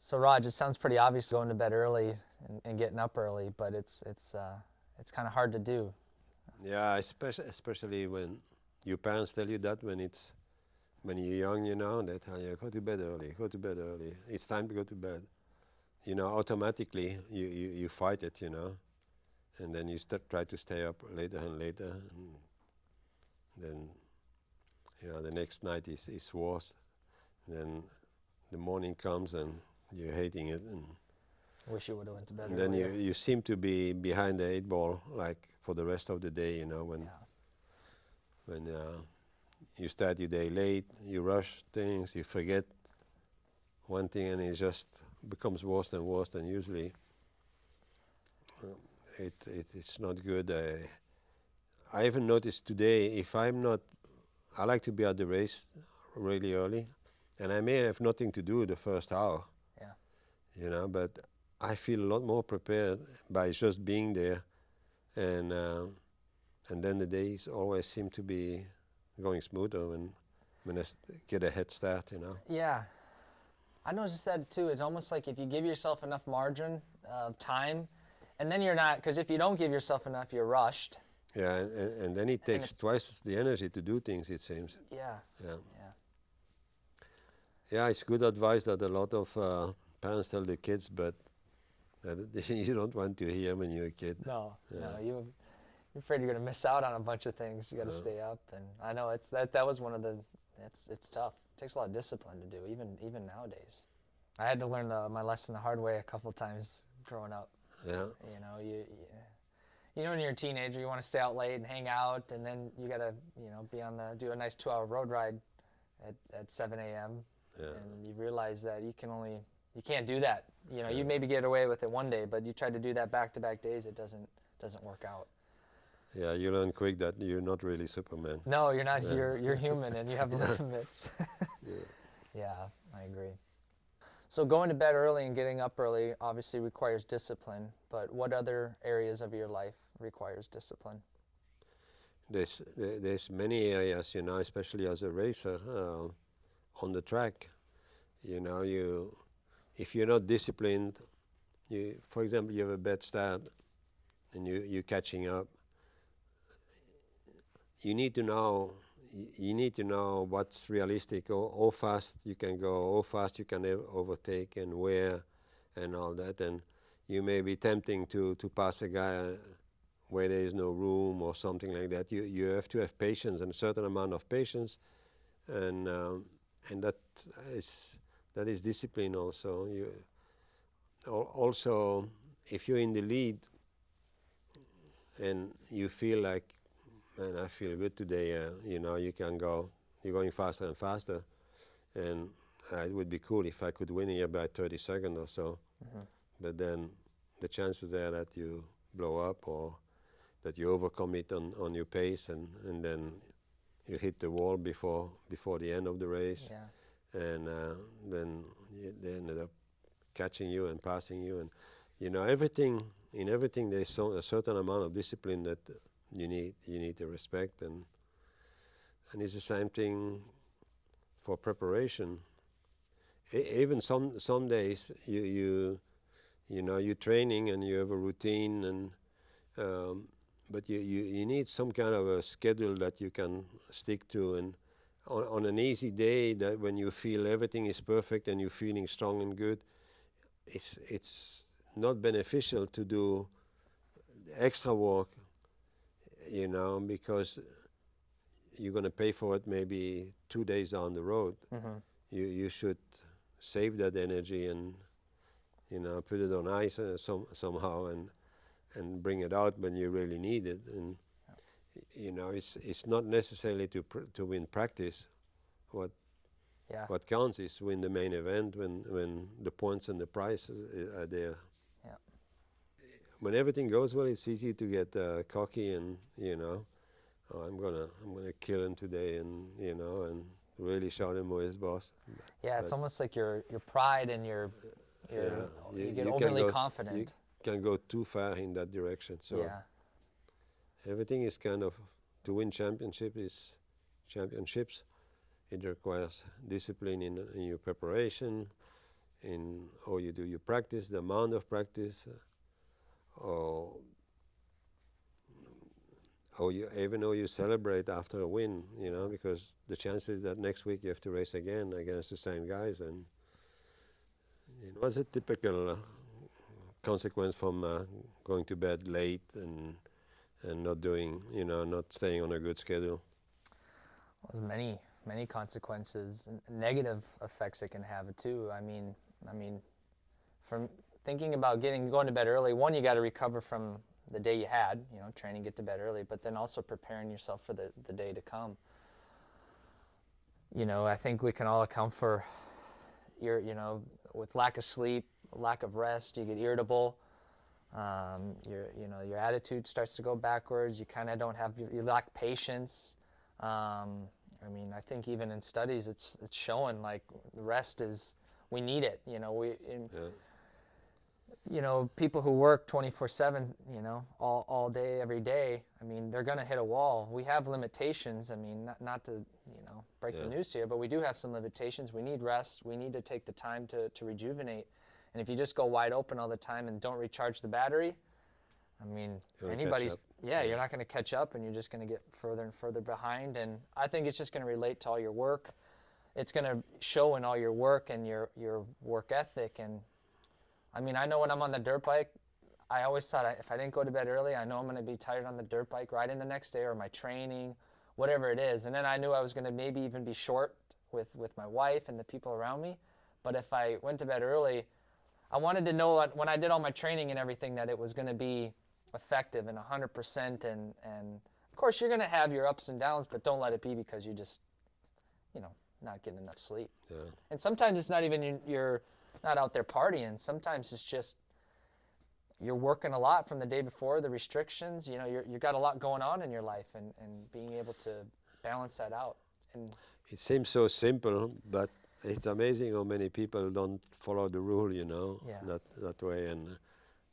So Raj, it sounds pretty obvious going to bed early and getting up early, but it's kind of hard to do. Yeah, especially when your parents tell you that when you're young, they tell you go to bed early, go to bed early. It's time to go to bed. Automatically you fight it, and then you try to stay up later and later, and then the next night is worse. And then the morning comes and you're hating it, and Wish you would have went to bed and then earlier. you seem to be behind the eight ball like for the rest of the day, when you start your day late, you rush things, you forget one thing, and it just becomes worse and worse. And usually, it's not good. I even noticed today, if I'm not, I like to be at the race really early, and I may have nothing to do the first hour, Yeah. but I feel a lot more prepared by just being there, and then the days always seem to be going smoother when I get a head start. Yeah. I noticed that too. It's almost like if you give yourself enough margin of time, and then you're not, because if you don't give yourself enough, you're rushed. Yeah, and then it takes twice the energy to do things, it seems. Yeah. Yeah. Yeah. Yeah, it's good advice that a lot of parents tell the kids, but that you don't want to hear when you're a kid. No, Yeah. no, you're afraid you're gonna miss out on a bunch of things. You got to stay up, and I know that was one of the. It's tough. It takes a lot of discipline to do, even nowadays. I had to learn my lesson the hard way a couple times growing up. Yeah. When you're a teenager, you want to stay out late and hang out, and then you gotta do a nice 2-hour road ride at 7 a.m. Yeah. And you realize that you can't do that. You maybe get away with it one day, but you try to do that back-to-back days, it doesn't work out. Yeah, you learn quick that you're not really Superman. No, you're not. You're human, and you have limits. Yeah, I agree. So going to bed early and getting up early obviously requires discipline, but what other areas of your life requires discipline? There's many areas, especially as a racer on the track. If you're not disciplined, for example, you have a bad start and you're catching up. You need to know what's realistic, how fast you can go, how fast you can overtake, and where, and all that. And you may be tempting to pass a guy where there is no room or something like that. You have to have patience, and a certain amount of patience, and that is discipline also. Also, if you're in the lead and you feel like, man, I feel good today, you can go, you're going faster and faster, and it would be cool if I could win here by 30 seconds or so. Mm-hmm. But then the chances there that you blow up or that you overcome it on your pace, and then you hit the wall before the end of the race. Yeah. And then they ended up catching you and passing you. And everything there's a certain amount of discipline that you need to respect, and it's the same thing for preparation. Even some days you're training and you have a routine, and but you need some kind of a schedule that you can stick to. And on an easy day, that when you feel everything is perfect and you're feeling strong and good, it's not beneficial to do extra work, because you're going to pay for it maybe 2 days down the road. Mm-hmm. You should save that energy and put it on ice somehow and bring it out when you really need it. And it's not necessarily to win practice. What counts is win the main event when the points and the prize are there. Yeah. When everything goes well, it's easy to get cocky and I'm gonna kill him today, and and really shout him who his boss. Yeah, it's almost like your pride and you get overly confident. You can go too far in that direction. So everything is kind of, to win championships. It requires discipline in your preparation, in how you do your practice, the amount of practice, or you even though you celebrate after a win, because the chances that next week you have to race again against the same guys, and it was a typical consequence from going to bed late and not doing, not staying on a good schedule. There's many consequences and negative effects it can have too. I mean, from thinking about going to bed early, one, you got to recover from the day you had, training, get to bed early, but then also preparing yourself for the day to come. I think we can all account for with lack of sleep, lack of rest, you get irritable. Your attitude starts to go backwards. You kind of you lack patience. I think even in studies, it's showing like rest we need it. People who work 24/7, all day, every day, they're going to hit a wall. We have limitations. Not to, break the news to you, but we do have some limitations. We need rest. We need to take the time to rejuvenate. And if you just go wide open all the time and don't recharge the battery, you're not going to catch up, and you're just going to get further and further behind. And I think it's just going to relate to all your work. It's going to show in all your work and your work ethic. And I know when I'm on the dirt bike, I always thought if I didn't go to bed early, I know I'm going to be tired on the dirt bike riding the next day, or my training, whatever it is. And then I knew I was going to maybe even be short with my wife and the people around me. But if I went to bed early, I wanted to know when I did all my training and everything that it was going to be effective and 100%. And of course, you're going to have your ups and downs, but don't let it be because you just, not getting enough sleep. Yeah. And sometimes it's not even you're not out there partying. Sometimes it's just you're working a lot from the day before, the restrictions. You've got a lot going on in your life, and being able to balance that out. And it seems so simple, but it's amazing how many people don't follow the rule, that way. And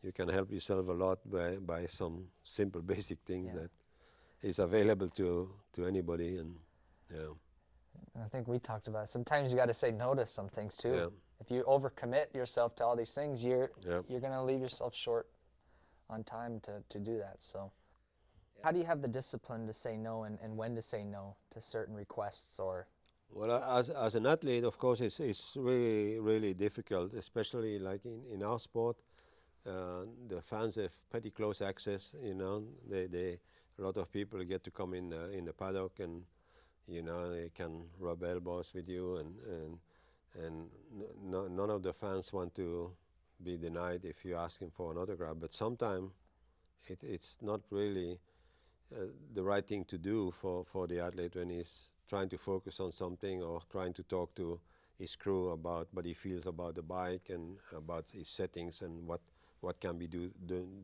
you can help yourself a lot by some simple, basic things that is available to anybody. And I think we talked about it. Sometimes you got to say no to some things too. Yeah. If you overcommit yourself to all these things, you're going to leave yourself short on time to do that. So how do you have the discipline to say no, and when to say no to certain requests? Or well, as an athlete, of course, it's really, really difficult, especially like in our sport. The fans have pretty close access, They a lot of people get to come in the paddock, and they can rub elbows with you, and none of the fans want to be denied if you ask him for an autograph. But sometimes it's not really the right thing to do for the athlete when he's trying to focus on something, or trying to talk to his crew about what he feels about the bike and about his settings, and what can be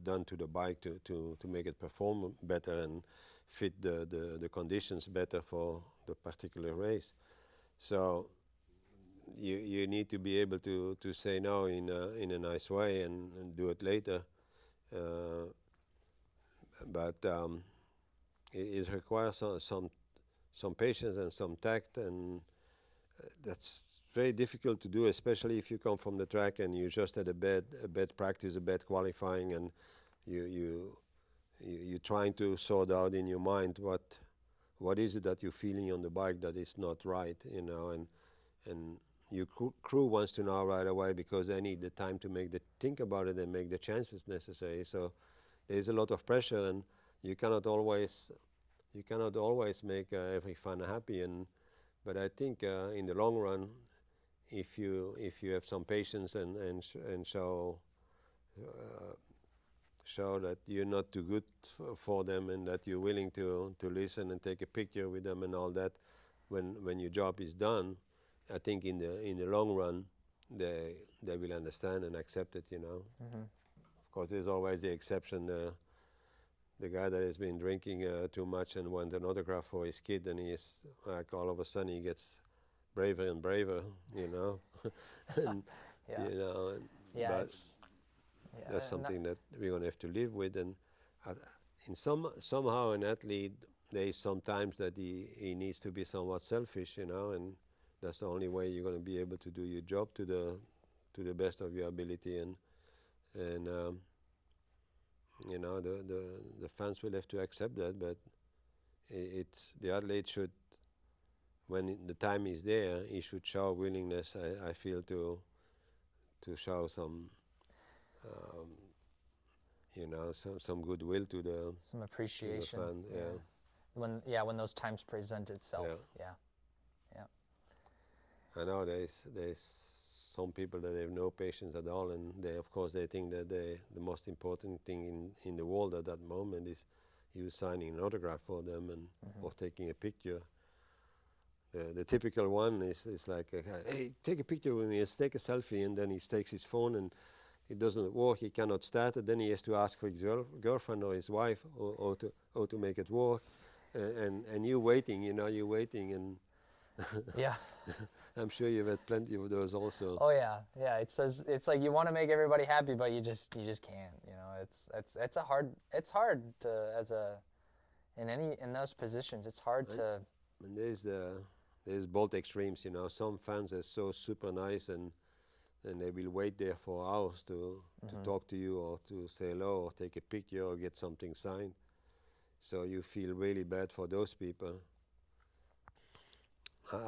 done to the bike to make it perform better and fit the conditions better for the particular race. So you need to be able to say no in a nice way, and do it later. But it requires some patience and some tact, and that's very difficult to do, especially if you come from the track and you just had a bad practice, a bad qualifying, and you're trying to sort out in your mind what is it that you're feeling on the bike that is not right, and your crew wants to know right away, because they need the time to think about it and make the chances necessary. So there's a lot of pressure, and you cannot always make every fan happy. But I think in the long run, if you have some patience and show that you're not too good for them, and that you're willing to listen and take a picture with them and all that, when your job is done, I think in the long run they will understand and accept it. Mm-hmm. Of course, there's always the exception. The guy that has been drinking too much and wants an autograph for his kid, and he's like, all of a sudden he gets braver and braver, and, but that's something that we're going to have to live with. And somehow an athlete, there is sometimes that he needs to be somewhat selfish, and that's the only way you're going to be able to do your job to to the best of your ability, and you know, the fans will have to accept that, but the athlete should, when the time is there, he should show willingness, I feel, to show some, you know, some goodwill to the Some appreciation. fan. When those times present itself. Yeah. I know there's some people that have no patience at all, and of course they think that the most important thing in the world at that moment is you signing an autograph for them and or taking a picture. The typical one is like, hey, take a picture with me, let's take a selfie, and then he takes his phone and it doesn't work, he cannot start it, then he has to ask for his girlfriend or his wife or to make it work, and you're waiting, and Yeah. I'm sure you've had plenty of those also. Oh yeah. It's like you want to make everybody happy, but you just can't. It's hard to in those positions. It's hard to. And there's both extremes. Some fans are so super nice and they will wait there for hours to talk to you or to say hello or take a picture or get something signed. So you feel really bad for those people.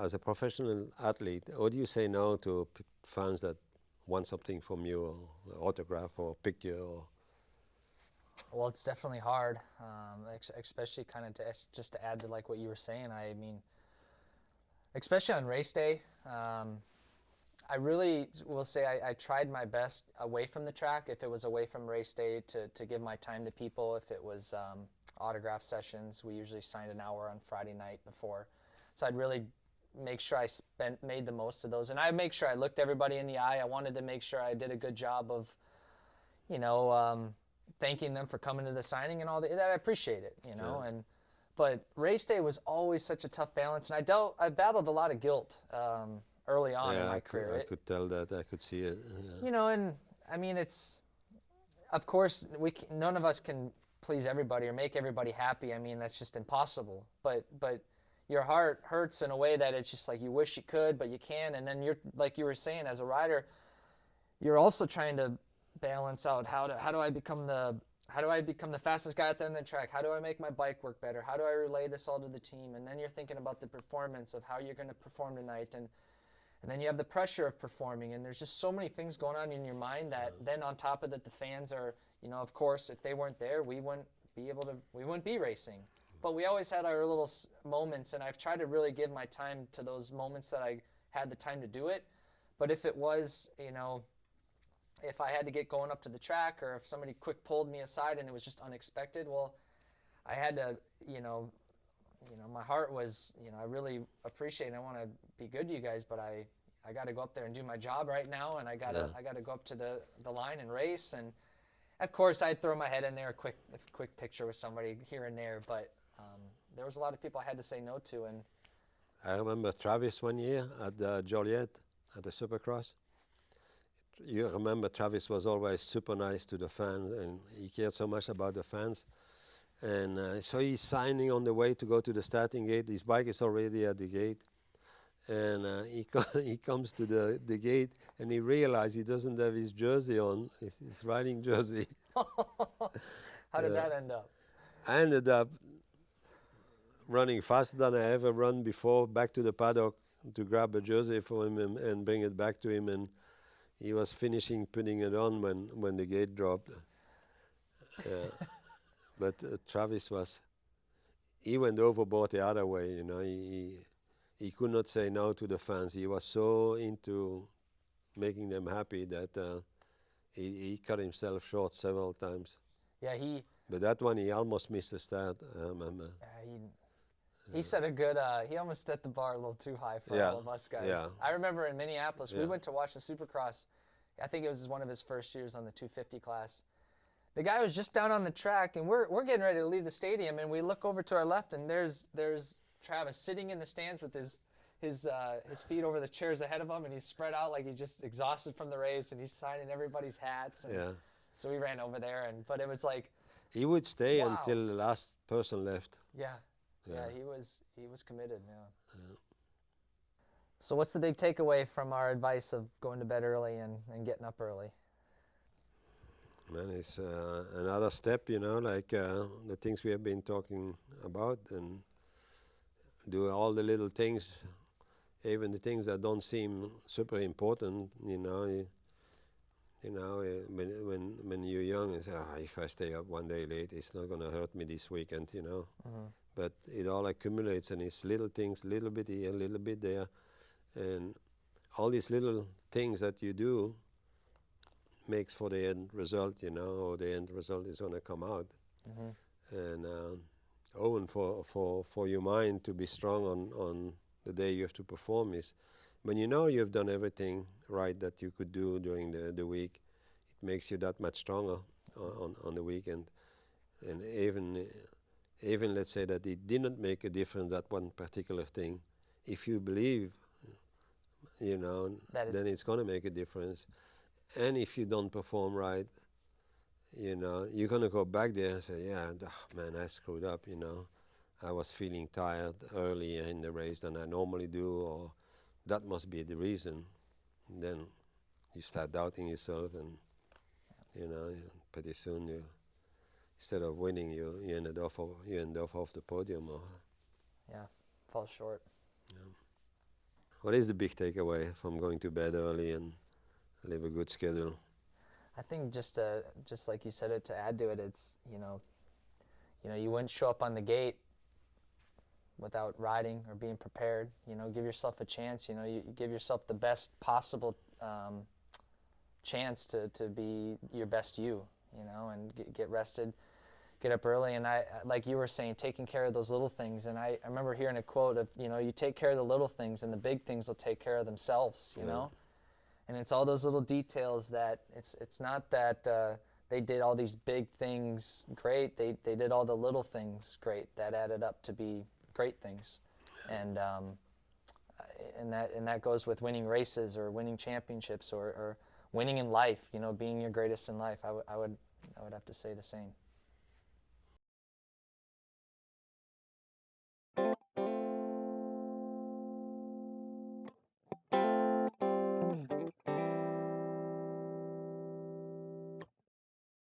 As a professional athlete, what do you say now to fans that want something from you, or autograph or picture? Well, it's definitely hard, especially kind of just to add to like what you were saying. I mean, especially on race day, I really will say I tried my best away from the track. If it was away from race day, to give my time to people. If it was autograph sessions, we usually signed an hour on Friday night before. So I'd really make sure I made the most of those, and I make sure I looked everybody in the eye. I wanted to make sure I did a good job of, thanking them for coming to the signing and all that. I appreciate it, but race day was always such a tough balance, and I battled a lot of guilt early on in my career. I could tell that. I could see it. And I mean, it's, of course, none of us can please everybody or make everybody happy. I mean, that's just impossible. But your heart hurts in a way that it's just like you wish you could, but you can't. And then you're, like you were saying, as a rider, you're also trying to balance out how do I become the fastest guy out there on the track? How do I make my bike work better? How do I relay this all to the team? And then you're thinking about the performance of how you're going to perform tonight, and then you have the pressure of performing, and there's just so many things going on in your mind that then on top of that, the fans are, of course, if they weren't there, we wouldn't be racing. But we always had our little moments, and I've tried to really give my time to those moments that I had the time to do it. But if it was, if I had to get going up to the track, or if somebody quick pulled me aside and it was just unexpected, well, I had to, my heart was, I really appreciate it. I want to be good to you guys, but I got to go up there and do my job right now, and I got to go up to the line and race. And of course, I'd throw my head in there, a quick picture with somebody here and there, but there was a lot of people I had to say no to. And I remember Travis one year at Joliet at the supercross. You remember Travis was always super nice to the fans, and he cared so much about the fans. And so he's signing on the way to go to the starting gate. His bike is already at the gate. And he comes to the gate, and he realizes he doesn't have his jersey on, his riding jersey. How did that end up? I ended up running faster than I ever run before, back to the paddock to grab a jersey for him and bring it back to him. And he was finishing putting it on when the gate dropped. But Travis he went overboard the other way. He could not say no to the fans. He was so into making them happy that he cut himself short several times. Yeah, But that one, he almost missed the start, I remember. He set a good, he almost set the bar a little too high for all of us guys. Yeah. I remember in Minneapolis, we went to watch the Supercross. I think it was one of his first years on the 250 class. The guy was just down on the track, and we're getting ready to leave the stadium, and we look over to our left, and there's Travis sitting in the stands with his feet over the chairs ahead of him, and he's spread out like he's just exhausted from the race, and he's signing everybody's hats. And so we ran over there, but it was like, he would stay until the last person left. Yeah, he was committed. Yeah. So what's the big takeaway from our advice of going to bed early and getting up early? Man, it's another step, like the things we have been talking about, and do all the little things, even the things that don't seem super important. When you're young, you say, if I stay up one day late, it's not going to hurt me this weekend. Mm-hmm. But it all accumulates, and it's little things, little bit here, little bit there, and all these little things that you do makes for the end result, or the end result is going to come out. Mm-hmm. And Owen, for your mind to be strong on the day you have to perform is when you know you've done everything right that you could do during the week, it makes you that much stronger on the weekend. And even let's say that it didn't make a difference, that one particular thing, if you believe, then it's going to make a difference. And if you don't perform right, you're going to go back there and say, yeah, man, I screwed up, I was feeling tired earlier in the race than I normally do, or that must be the reason. And then you start doubting yourself, and, pretty soon instead of winning, you end up off the podium. Yeah, fall short. Yeah. What is the big takeaway from going to bed early and live a good schedule? I think just like you said it, to add to it, it's you wouldn't show up on the gate without riding or being prepared. Give yourself a chance. You give yourself the best possible chance to be your best you. And get rested, get up early, and I, like you were saying, taking care of those little things. And I remember hearing a quote of, you take care of the little things, and the big things will take care of themselves. You know. And it's all those little details that it's not that they did all these big things great. They did all the little things great that added up to be great things. And that goes with winning races or winning championships or winning in life. Being your greatest in life. I would have to say the same.